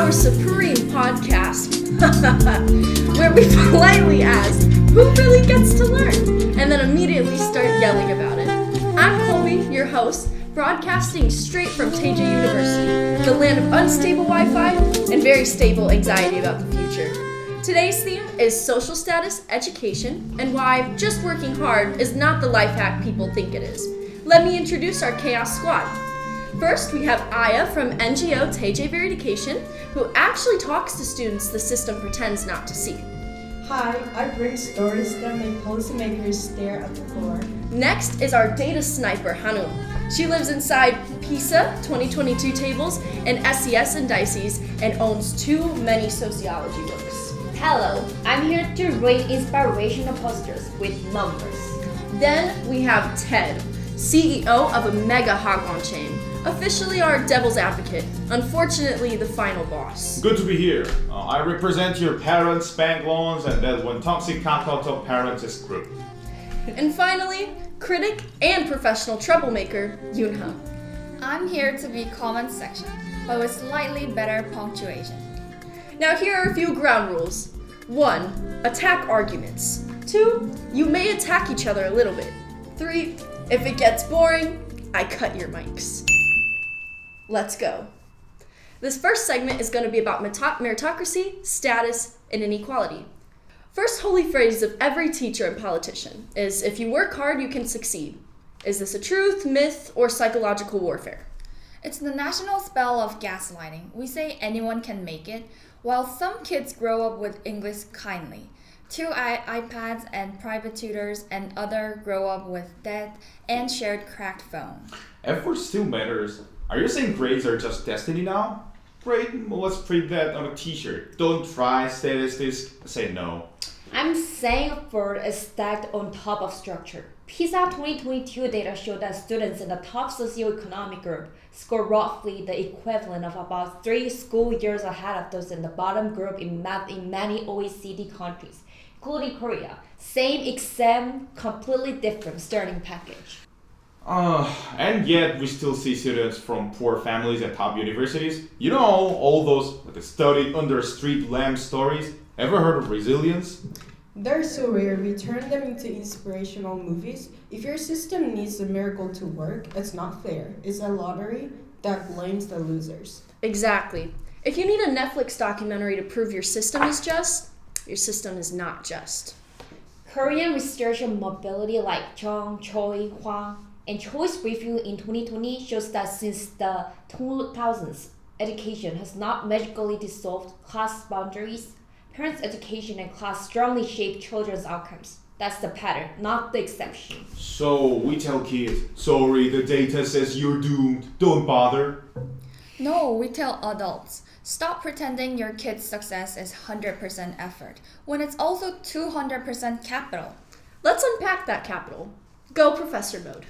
our supreme podcast, where we politely ask who really gets to learn, and then immediately start yelling about it. I'm Colby, your host, broadcasting straight from TJ University, the land of unstable Wi-Fi and very stable anxiety about the future. Today's theme is social status, education, and why just working hard is not the life hack people think it is. Let me introduce our Chaos Squad. First, we have Aya from NGO TJ Verification, who actually talks to students the system pretends not to see. Hi, I bring stories that make policymakers stare at the floor. Next is our data sniper, Hanu. She lives inside PISA 2022 tables and SES indices and owns too many sociology books. Hello, I'm here to rate inspirational posters with numbers. Then we have Ted, CEO of a mega hagwon chain, officially our devil's advocate, unfortunately the final boss. Good to be here. I represent your parents' bank loans and that one toxic KakaoTalk parents group. And finally, critic and professional troublemaker, Yoonha. I'm here to be comment section, but with slightly better punctuation. Now here are a few ground rules. 1. Attack arguments. 2. You may attack each other a little bit. 3. If it gets boring, I cut your mics. Let's go. This first segment is going to be about meritocracy, status, and inequality. First holy phrase of every teacher and politician is, if you work hard, you can succeed. Is this a truth, myth, or psychological warfare? It's the national spell of gaslighting. We say anyone can make it, while some kids grow up with English kindly. 2 iPads and private tutors, and other grow up with debt and shared cracked phone. Effort still matters. Are you saying grades are just destiny now? Great, well, let's print that on a t-shirt. Don't try statistics, say no. I'm saying effort is stacked on top of structure. PISA 2022 data showed that students in the top socioeconomic group score roughly the equivalent of about 3 school years ahead of those in the bottom group in math in many OECD countries, including Korea. Same exam, completely different starting package. And yet we still see students from poor families at top universities. You know, all those studied under street lamp stories. Ever heard of resilience? They're so rare, we turn them into inspirational movies. If your system needs a miracle to work, it's not fair. It's a lottery that blames the losers. Exactly. If you need a Netflix documentary to prove your system is just, your system is not just. Korean research on mobility like Chung, Choi, Hwa, and Choice Review in 2020 shows that since the 2000s, education has not magically dissolved class boundaries. Parents' education and class strongly shape children's outcomes. That's the pattern, not the exception. So we tell kids, sorry, the data says you're doomed, don't bother. No, we tell adults, stop pretending your kid's success is 100% effort, when it's also 200% capital. Let's unpack that capital. Go professor mode.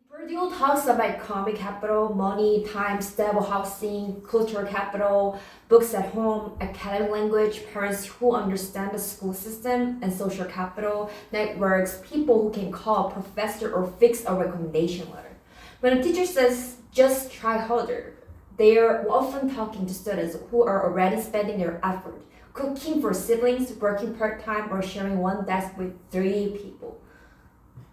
Purdue talks about economic capital, money, time, stable housing, cultural capital, books at home, academic language, parents who understand the school system, and social capital, networks, people who can call a professor or fix a recommendation letter. When a teacher says, just try harder, they're often talking to students who are already spending their effort, cooking for siblings, working part-time, or sharing one desk with 3 people.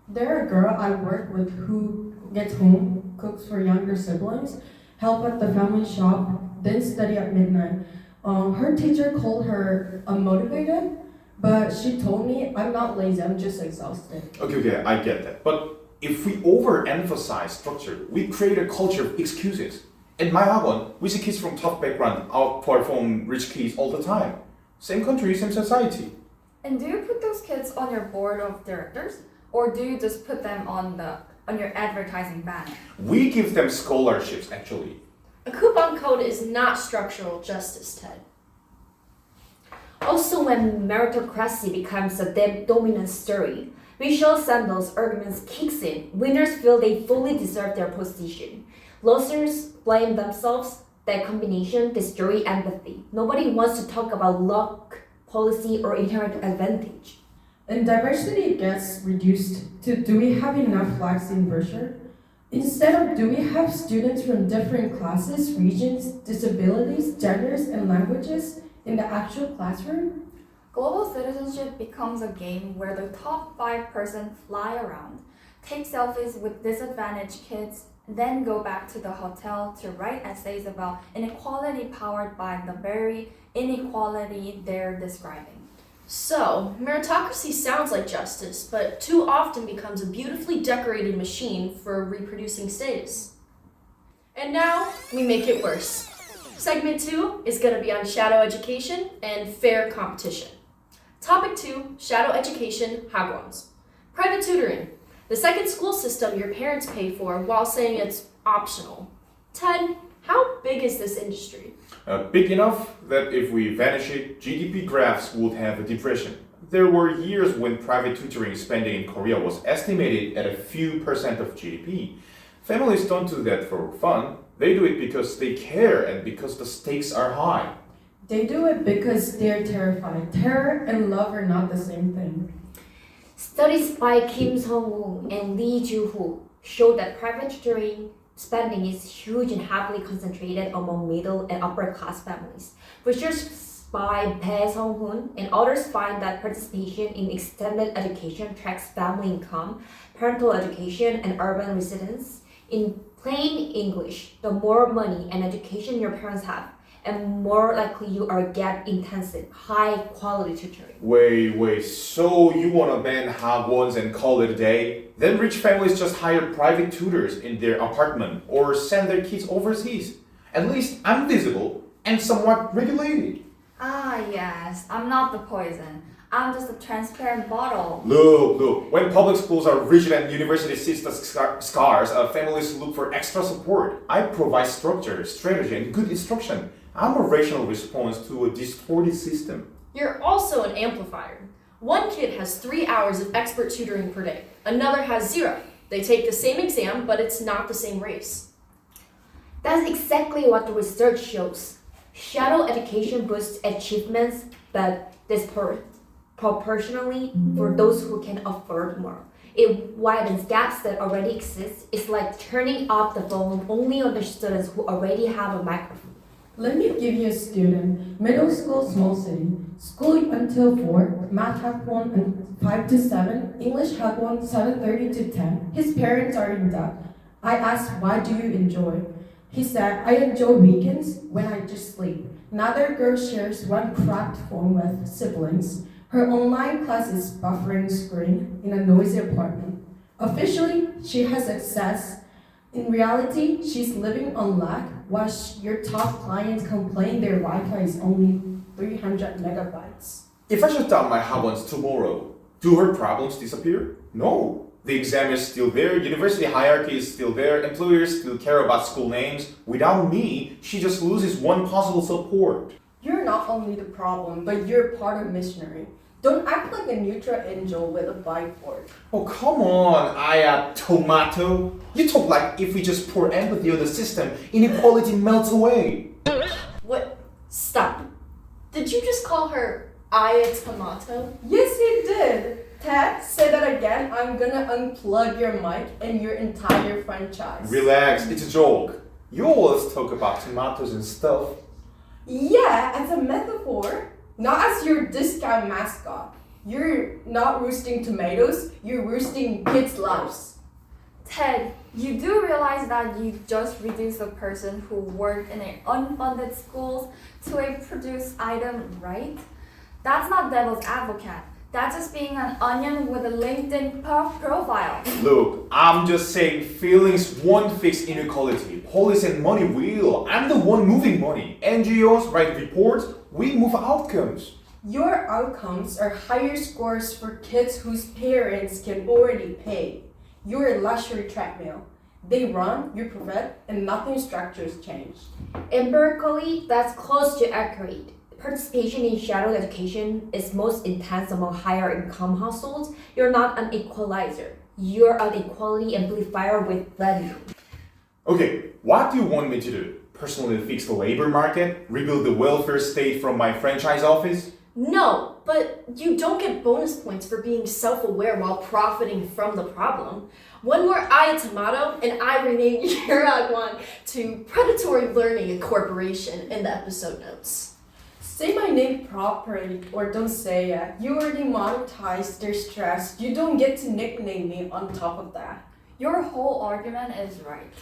There's a girl I work with who gets home, cooks for younger siblings, help at the family shop, then study at midnight. Her teacher called her unmotivated, but she told me I'm not lazy, I'm just exhausted. Okay, I get that. But if we overemphasize structure, we create a culture of excuses. At my hagwon, we see kids from tough background outperform rich kids all the time. Same country, same society. And do you put those kids on your board of directors? Or do you just put them on your advertising banner? We give them scholarships, actually. A coupon code is not structural justice, Ted. Also, when meritocracy becomes a dominant story, visual sandals arguments kicks in. Winners feel they fully deserve their position. Losers blame themselves. That combination destroys empathy. Nobody wants to talk about luck, policy, or inherent advantage. And diversity gets reduced to, do we have enough flags in brochure? Instead of, do we have students from different classes, regions, disabilities, genders, and languages in the actual classroom? Global citizenship becomes a game where the top 5% fly around, take selfies with disadvantaged kids, then go back to the hotel to write essays about inequality powered by the very inequality they're describing. So, meritocracy sounds like justice, but too often becomes a beautifully decorated machine for reproducing status. And now, we make it worse. Segment 2 is going to be on shadow education and fair competition. Topic 2, shadow education, hagwons. Private tutoring, the second school system your parents pay for while saying it's optional. Ted, how big is this industry? Big enough that if we vanish it, GDP graphs would have a depression. There were years when private tutoring spending in Korea was estimated at a few percent of GDP. Families don't do that for fun. They do it because they care and because the stakes are high. They do it because they're terrified. Terror and love are not the same thing. Studies by Kim Sung-woo and Lee Ju-ho show that private tutoring spending is huge and heavily concentrated among middle and upper class families. Research by Bae Sung-hoon and others find that participation in extended education tracks family income, parental education, and urban residence. In plain English, the more money and education your parents have, and more likely you are get intensive, high quality tutoring. Wait, so you want to ban hagwons and call it a day? Then rich families just hire private tutors in their apartment or send their kids overseas. At least I'm visible and somewhat regulated. Ah, yes, I'm not the poison. I'm just a transparent bottle. Look, when public schools are rigid and university sees the scars, families look for extra support. I provide structure, strategy, and good instruction. I'm a rational response to a distorted system. You're also an amplifier. One kid has 3 hours of expert tutoring per day. Another has 0. They take the same exam, but it's not the same race. That's exactly what the research shows. Shadow education boosts achievements, but disproportionately for those who can afford more. It widens gaps that already exist. It's like turning off the volume only on the students who already have a microphone. Let me give you a student. Middle school, small city. School until 4. Math hagwon 5 to 7. English hagwon 7:30 to 10. His parents are in debt. I asked, why do you enjoy? He said, I enjoy weekends when I just sleep. Another girl shares one cracked phone with siblings. Her online class is buffering screen in a noisy apartment. Officially, she has access. In reality, she's living on lag while your top clients complain their Wi-Fi is only 300 megabytes. If I shut down my hagwons tomorrow, do her problems disappear? No. The exam is still there, university hierarchy is still there, employers still care about school names. Without me, she just loses one possible support. You're not only the problem, but you're part of missionary. Don't act like a neutral angel with a whiteboard. Oh, come on, tomato. You talk like if we just pour empathy on the system, inequality melts away. What? Stop. Did you just call her a tomato? Yes, he did. Ted, say that again. I'm gonna unplug your mic and your entire franchise. Relax, it's a joke. You always talk about tomatoes and stuff. Yeah, as a metaphor. Not as your discount mascot. You're not roosting tomatoes, you're roosting kids' lives. Ted, you do realize that you just reduced a person who worked in an unfunded schools to a produced item, right? That's not devil's advocate. That's just being an onion with a LinkedIn profile. Look, I'm just saying feelings won't fix inequality. Policy and money will. I'm the one moving money. NGOs write reports, we move outcomes. Your outcomes are higher scores for kids whose parents can already pay. You're a luxury treadmill. They run, you provide, and nothing structures change. Empirically, that's close to accurate. Participation in shadow education is most intense among higher income households. You're not an equalizer. You're an equality amplifier with value. Okay, what do you want me to do? Personally fix the labor market? Rebuild the welfare state from my franchise office? No! but you don't get bonus points for being self-aware while profiting from the problem. One more I a tomato, and I rename your one to Predatory Learning Incorporation in the episode notes. Say my name properly or don't say it. You already monetized their stress. You don't get to nickname me on top of that. Your whole argument is right.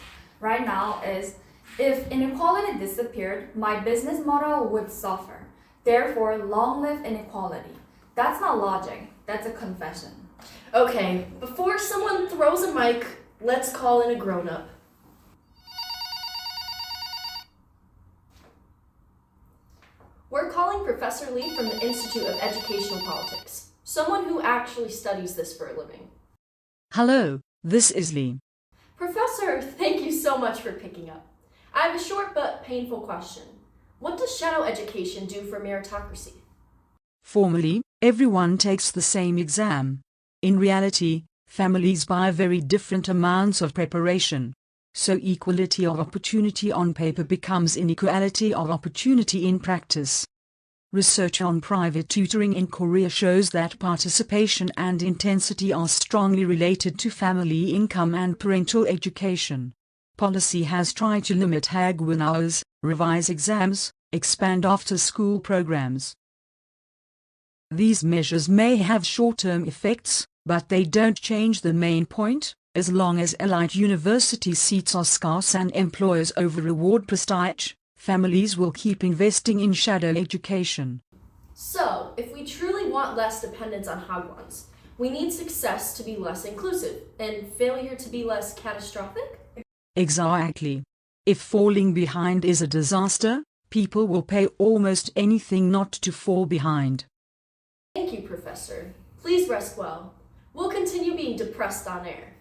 Right now is, if inequality disappeared, my business model would suffer. Therefore, long live inequality. That's not logic, that's a confession. Okay, before someone throws a mic, let's call in a grown-up. We're calling Professor Lee from the Institute of Educational Politics, someone who actually studies this for a living. Hello, this is Lee. Professor, thank you so much for picking up. I have a short but painful question. What does shadow education do for meritocracy? Formally, everyone takes the same exam. In reality, families buy very different amounts of preparation. So equality of opportunity on paper becomes inequality of opportunity in practice. Research on private tutoring in Korea shows that participation and intensity are strongly related to family income and parental education. Policy has tried to limit Hagwon hours, revise exams, expand after-school programs. These measures may have short-term effects, but they don't change the main point. As long as elite university seats are scarce and employers over-reward prestige, families will keep investing in shadow education. So, if we truly want less dependence on Hagwons, we need success to be less inclusive and failure to be less catastrophic? Exactly. If falling behind is a disaster, people will pay almost anything not to fall behind. Thank you, Professor. Please rest well. We'll continue being depressed on air.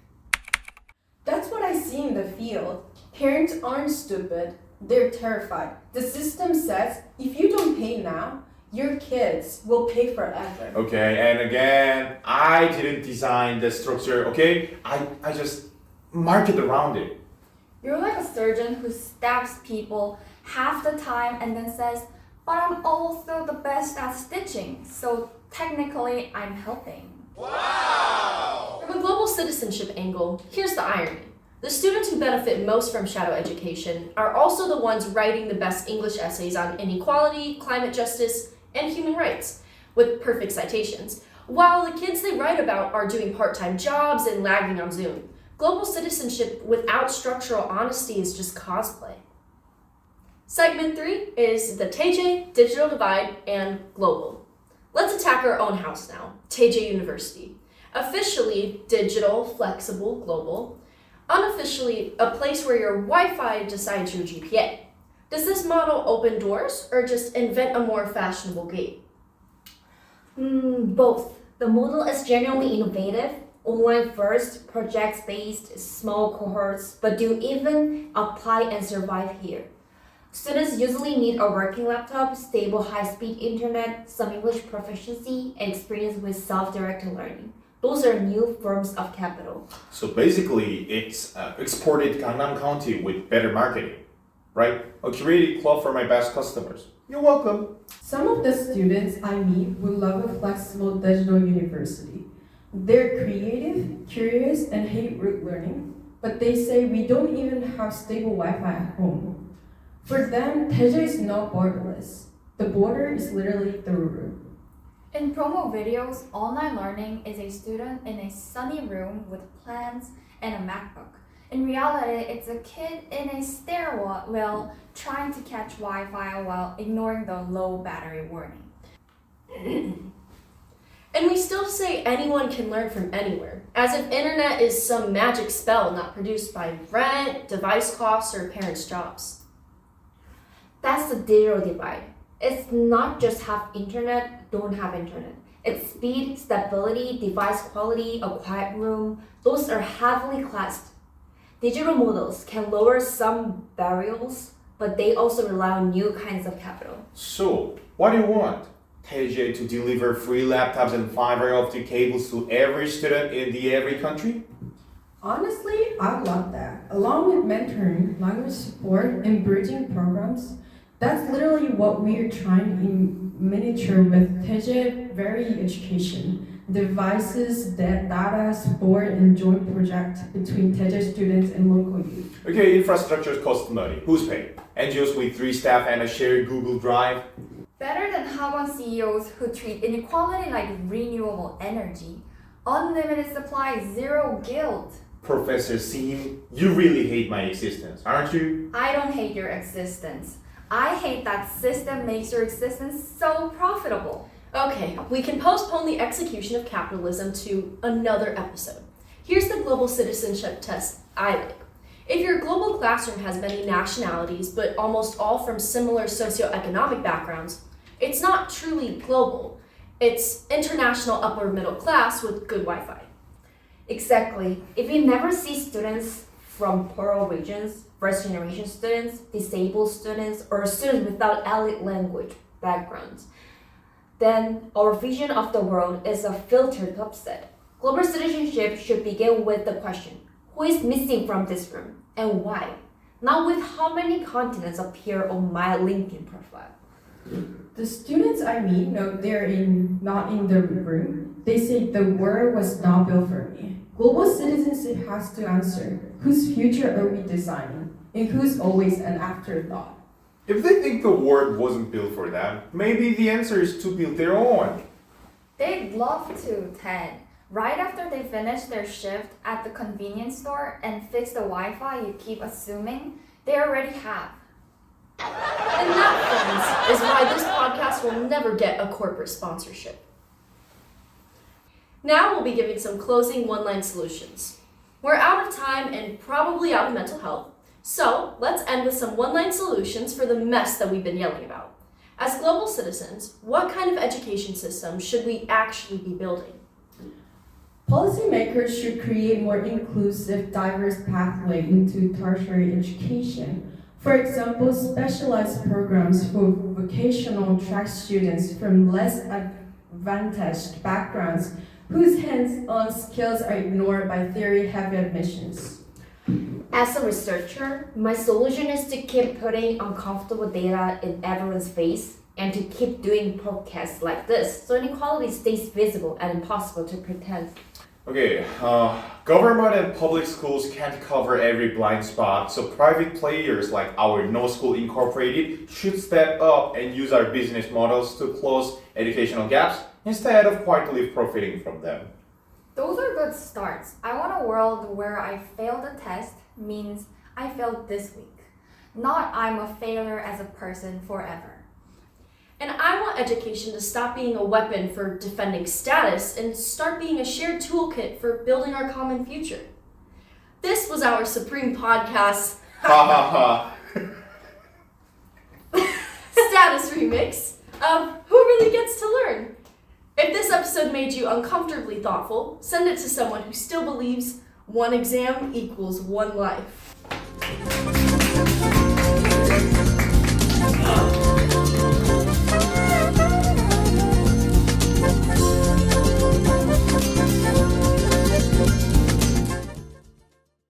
That's what I see in the field. Parents aren't stupid. They're terrified. The system says if you don't pay now, your kids will pay forever. Okay, and again, I didn't design the structure, okay? I just market around it. You're like a surgeon who stabs people half the time and then says, but I'm also the best at stitching, so technically I'm helping. From a global citizenship angle, here's the irony. The students who benefit most from shadow education are also the ones writing the best English essays on inequality, climate justice, and human rights, with perfect citations, while the kids they write about are doing part-time jobs and lagging on Zoom. Global citizenship without structural honesty is just cosplay. Segment 3 is the TJ, Digital Divide, and Global. Let's attack our own house now, TJ University. Officially, digital, flexible, global. Unofficially, a place where your Wi-Fi decides your GPA. Does this model open doors or just invent a more fashionable gate? Both. The model is genuinely innovative, online first, projects based, small cohorts, but do even apply and survive here. Students usually need a working laptop, stable high-speed internet, some English proficiency, and experience with self-directed learning. Those are new forms of capital. So basically, it's exported Gangnam County with better marketing, right? A curated club for my best customers. You're welcome. Some of the students I meet would love a flexible digital university. They're creative, curious, and hate rote learning, but they say we don't even have stable Wi-Fi at home. For them, TJ is not borderless. The border is literally the river. In promo videos, online learning is a student in a sunny room with plants and a MacBook. In reality, it's a kid in a stairwell trying to catch Wi-Fi while ignoring the low battery warning. And we still say anyone can learn from anywhere, as if internet is some magic spell not produced by rent, device costs, or parents' jobs. That's the digital divide. It's not just have internet, don't have internet. It's speed, stability, device quality, a quiet room. Those are heavily classed. Digital models can lower some barriers, but they also rely on new kinds of capital. So, what do you want? TJ to deliver free laptops and fiber optic cables to every student in every country? Honestly, I love that. Along with mentoring, language support, and bridging programs, that's literally what we're trying in miniature with TJ vary education. Devices, data, sport, and joint project between teacher students and local youth. Okay, infrastructure costs money. Who's paying? NGOs with 3 staff and a shared Google Drive? Better than Hagwon CEOs who treat inequality like renewable energy. Unlimited supply, zero guilt. Professor Seem, you really hate my existence, aren't you? I don't hate your existence. I hate that system makes your existence so profitable. Okay, we can postpone the execution of capitalism to another episode. Here's the global citizenship test I like. If your global classroom has many nationalities, but almost all from similar socioeconomic backgrounds, it's not truly global. It's international upper middle class with good Wi-Fi. Exactly. If you never see students from poorer regions, first generation students, disabled students, or students without elite language backgrounds, then our vision of the world is a filtered subset. Global citizenship should begin with the question, who is missing from this room and why? Not with how many continents appear on my LinkedIn profile. The students I meet know they're not in the room. They say the world was not built for me. Global citizenship has to answer, whose future are we designing, and who's always an afterthought. If they think the world wasn't built for them, maybe the answer is to build their own. They'd love to, Ted. Right after they finish their shift at the convenience store and fix the Wi-Fi you keep assuming, they already have. And that, friends, is why this podcast will never get a corporate sponsorship. Now we'll be giving some closing one-line solutions. We're out of time and probably out of mental health, so let's end with some one-line solutions for the mess that we've been yelling about. As global citizens, what kind of education system should we actually be building? Policymakers should create more inclusive, diverse pathway into tertiary education. For example, specialized programs for vocational track students from less advantaged backgrounds whose hands-on skills are ignored by theory-heavy admissions. As a researcher, my solution is to keep putting uncomfortable data in everyone's face and to keep doing podcasts like this so inequality stays visible and impossible to pretend. Okay, government and public schools can't cover every blind spot, so private players like our No School Incorporated should step up and use our business models to close educational gaps instead of quietly profiting from them. Those are good starts. I want a world where I failed a test means I failed this week, not I'm a failure as a person forever. And I want education to stop being a weapon for defending status and start being a shared toolkit for building our common future. This was our Supreme Podcast Ha ha ha. status remix of Who Really Gets to Learn. If this episode made you uncomfortably thoughtful, send it to someone who still believes one exam equals one life.